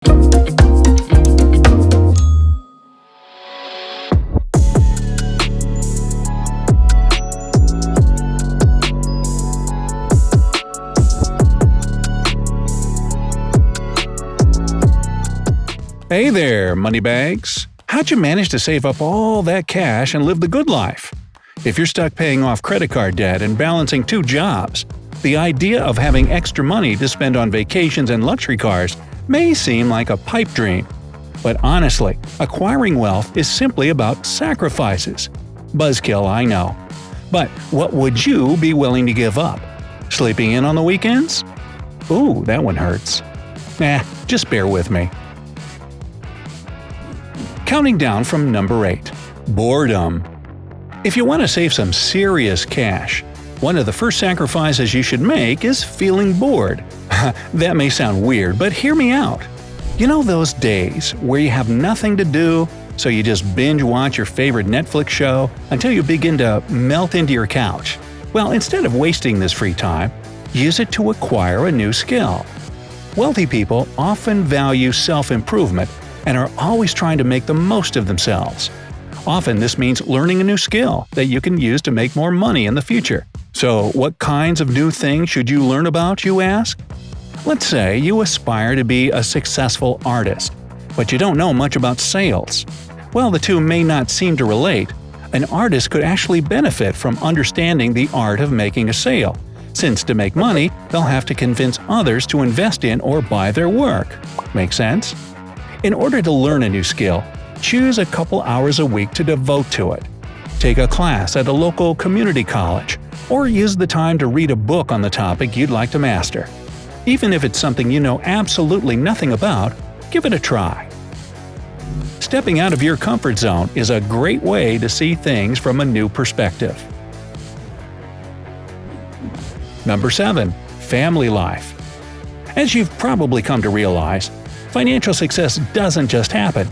Hey there, moneybags! How'd you manage to save up all that cash and live the good life? If you're stuck paying off credit card debt and balancing 2 jobs, the idea of having extra money to spend on vacations and luxury cars may seem like a pipe dream. But honestly, acquiring wealth is simply about sacrifices. Buzzkill, I know. But what would you be willing to give up? Sleeping in on the weekends? Ooh, that one hurts. Just bear with me. Counting down from number 8. Boredom. If you want to save some serious cash, one of the first sacrifices you should make is feeling bored. That may sound weird, but hear me out. You know those days where you have nothing to do, so you just binge watch your favorite Netflix show until you begin to melt into your couch? Well, instead of wasting this free time, use it to acquire a new skill. Wealthy people often value self-improvement and are always trying to make the most of themselves. Often this means learning a new skill that you can use to make more money in the future. So what kinds of new things should you learn about, you ask? Let's say you aspire to be a successful artist, but you don't know much about sales. While the two may not seem to relate, an artist could actually benefit from understanding the art of making a sale, since to make money, they'll have to convince others to invest in or buy their work. Make sense? In order to learn a new skill, choose a couple hours a week to devote to it. Take a class at a local community college, or use the time to read a book on the topic you'd like to master. Even if it's something you know absolutely nothing about, give it a try. Stepping out of your comfort zone is a great way to see things from a new perspective. Number 7. Family life. As you've probably come to realize, financial success doesn't just happen.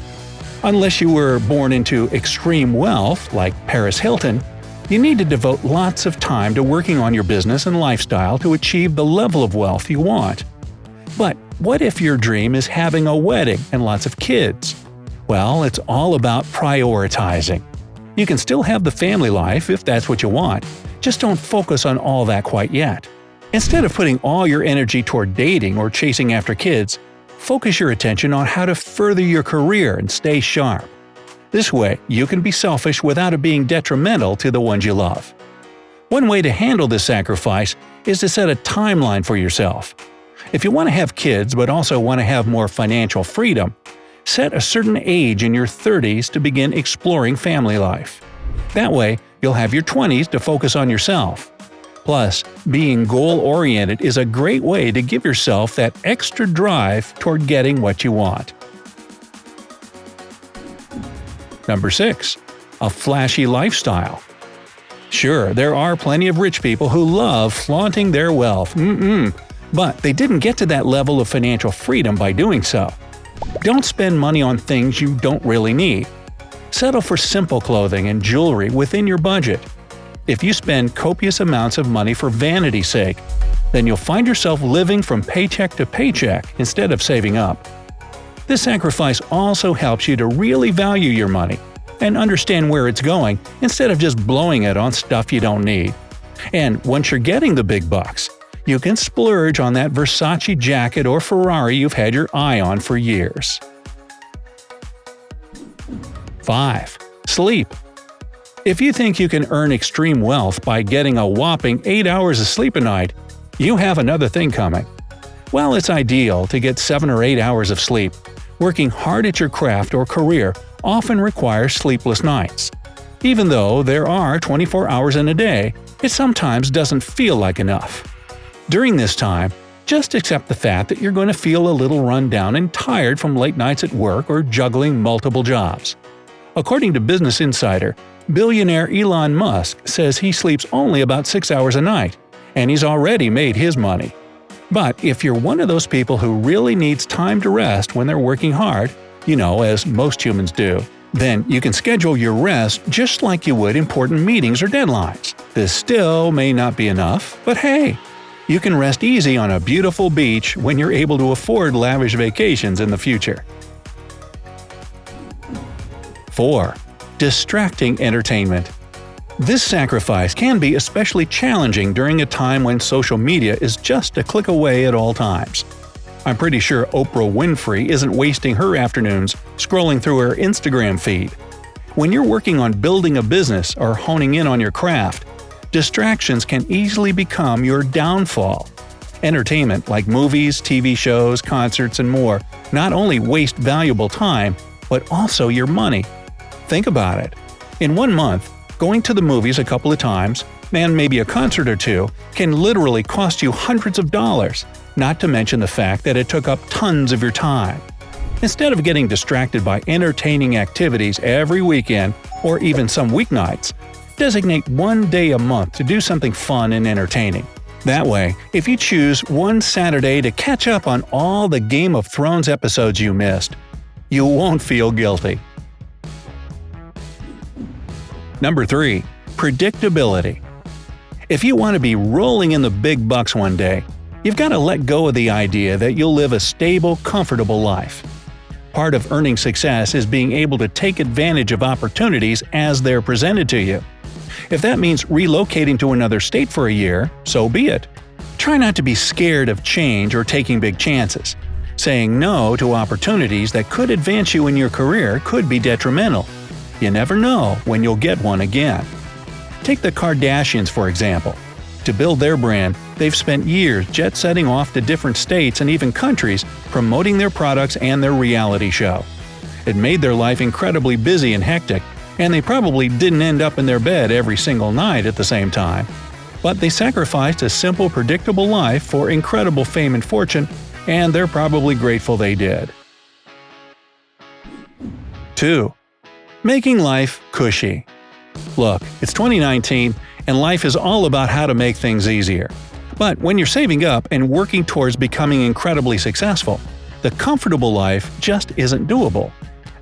Unless you were born into extreme wealth, like Paris Hilton, you need to devote lots of time to working on your business and lifestyle to achieve the level of wealth you want. But what if your dream is having a wedding and lots of kids? Well, it's all about prioritizing. You can still have the family life if that's what you want, just don't focus on all that quite yet. Instead of putting all your energy toward dating or chasing after kids, focus your attention on how to further your career and stay sharp. This way, you can be selfish without it being detrimental to the ones you love. One way to handle this sacrifice is to set a timeline for yourself. If you want to have kids but also want to have more financial freedom, set a certain age in your 30s to begin exploring family life. That way, you'll have your 20s to focus on yourself. Plus, being goal-oriented is a great way to give yourself that extra drive toward getting what you want. Number 6. A flashy lifestyle. Sure, there are plenty of rich people who love flaunting their wealth, but they didn't get to that level of financial freedom by doing so. Don't spend money on things you don't really need. Settle for simple clothing and jewelry within your budget. If you spend copious amounts of money for vanity's sake, then you'll find yourself living from paycheck to paycheck instead of saving up. This sacrifice also helps you to really value your money and understand where it's going instead of just blowing it on stuff you don't need. And once you're getting the big bucks, you can splurge on that Versace jacket or Ferrari you've had your eye on for years. 5. Sleep. If you think you can earn extreme wealth by getting a whopping 8 hours of sleep a night, you have another thing coming. While it's ideal to get 7 or 8 hours of sleep, working hard at your craft or career often requires sleepless nights. Even though there are 24 hours in a day, it sometimes doesn't feel like enough. During this time, just accept the fact that you're going to feel a little run down and tired from late nights at work or juggling multiple jobs. According to Business Insider, billionaire Elon Musk says he sleeps only about 6 hours a night, and he's already made his money. But if you're one of those people who really needs time to rest when they're working hard, as most humans do, then you can schedule your rest just like you would important meetings or deadlines. This still may not be enough, but hey, You can rest easy on a beautiful beach when you're able to afford lavish vacations in the future. 4. Distracting entertainment. This sacrifice can be especially challenging during a time when social media is just a click away at all times. I'm pretty sure Oprah Winfrey isn't wasting her afternoons scrolling through her Instagram feed. When you're working on building a business or honing in on your craft, distractions can easily become your downfall. Entertainment like movies, TV shows, concerts, and more not only waste valuable time, but also your money. Think about it. In 1 month, going to the movies a couple of times, and maybe a concert or two, can literally cost you hundreds of dollars, not to mention the fact that it took up tons of your time. Instead of getting distracted by entertaining activities every weekend or even some weeknights, designate 1 day a month to do something fun and entertaining. That way, if you choose one Saturday to catch up on all the Game of Thrones episodes you missed, you won't feel guilty. Number 3. Predictability. If you want to be rolling in the big bucks one day, you've got to let go of the idea that you'll live a stable, comfortable life. Part of earning success is being able to take advantage of opportunities as they're presented to you. If that means relocating to another state for a year, so be it. Try not to be scared of change or taking big chances. Saying no to opportunities that could advance you in your career could be detrimental. You never know when you'll get one again. Take the Kardashians for example. To build their brand, they've spent years jet-setting off to different states and even countries promoting their products and their reality show. It made their life incredibly busy and hectic, and they probably didn't end up in their bed every single night at the same time. But they sacrificed a simple, predictable life for incredible fame and fortune, and they're probably grateful they did. 2. Making life cushy. Look, it's 2019, and life is all about how to make things easier. But when you're saving up and working towards becoming incredibly successful, the comfortable life just isn't doable.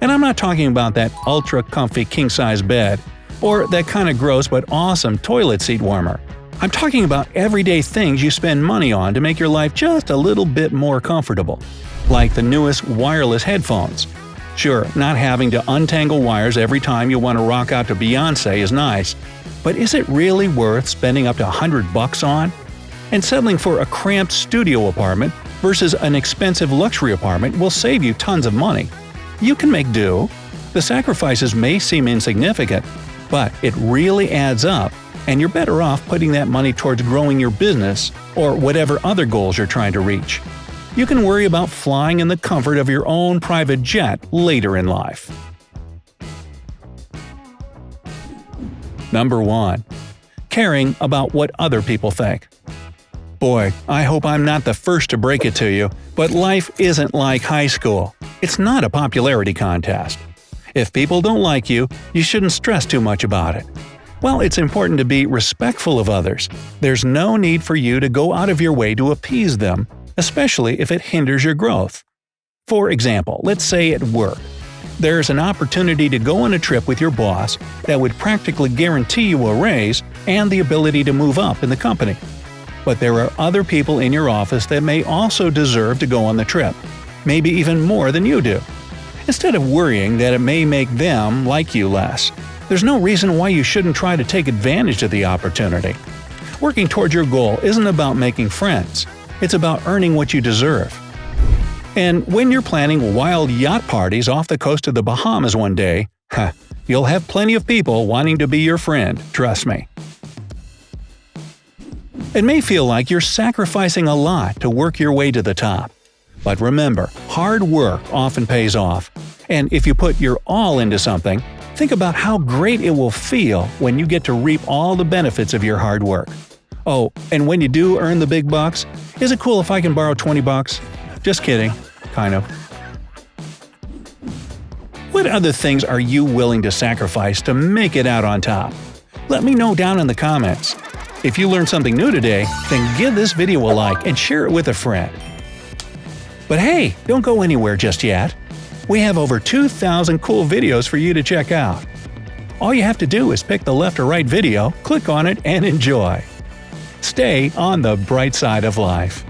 And I'm not talking about that ultra-comfy king-size bed, or that kind of gross but awesome toilet seat warmer. I'm talking about everyday things you spend money on to make your life just a little bit more comfortable. Like the newest wireless headphones. Sure, not having to untangle wires every time you want to rock out to Beyoncé is nice, but is it really worth spending up to $100 on? And settling for a cramped studio apartment versus an expensive luxury apartment will save you tons of money. You can make do. The sacrifices may seem insignificant, but it really adds up, and you're better off putting that money towards growing your business or whatever other goals you're trying to reach. You can worry about flying in the comfort of your own private jet later in life. Number 1. Caring about what other people think. Boy, I hope I'm not the first to break it to you, but life isn't like high school. It's not a popularity contest. If people don't like you, you shouldn't stress too much about it. While it's important to be respectful of others, there's no need for you to go out of your way to appease them, especially if it hinders your growth. For example, let's say at work, there's an opportunity to go on a trip with your boss that would practically guarantee you a raise and the ability to move up in the company. But there are other people in your office that may also deserve to go on the trip, maybe even more than you do. Instead of worrying that it may make them like you less, there's no reason why you shouldn't try to take advantage of the opportunity. Working towards your goal isn't about making friends. It's about earning what you deserve. And when you're planning wild yacht parties off the coast of the Bahamas one day, you'll have plenty of people wanting to be your friend, trust me. It may feel like you're sacrificing a lot to work your way to the top. But remember, hard work often pays off. And if you put your all into something, think about how great it will feel when you get to reap all the benefits of your hard work. Oh, and when you do earn the big bucks, is it cool if I can borrow $20? Just kidding. Kind of. What other things are you willing to sacrifice to make it out on top? Let me know down in the comments. If you learned something new today, then give this video a like and share it with a friend. But hey, don't go anywhere just yet. We have over 2,000 cool videos for you to check out. All you have to do is pick the left or right video, click on it, and enjoy. Stay on the bright side of life.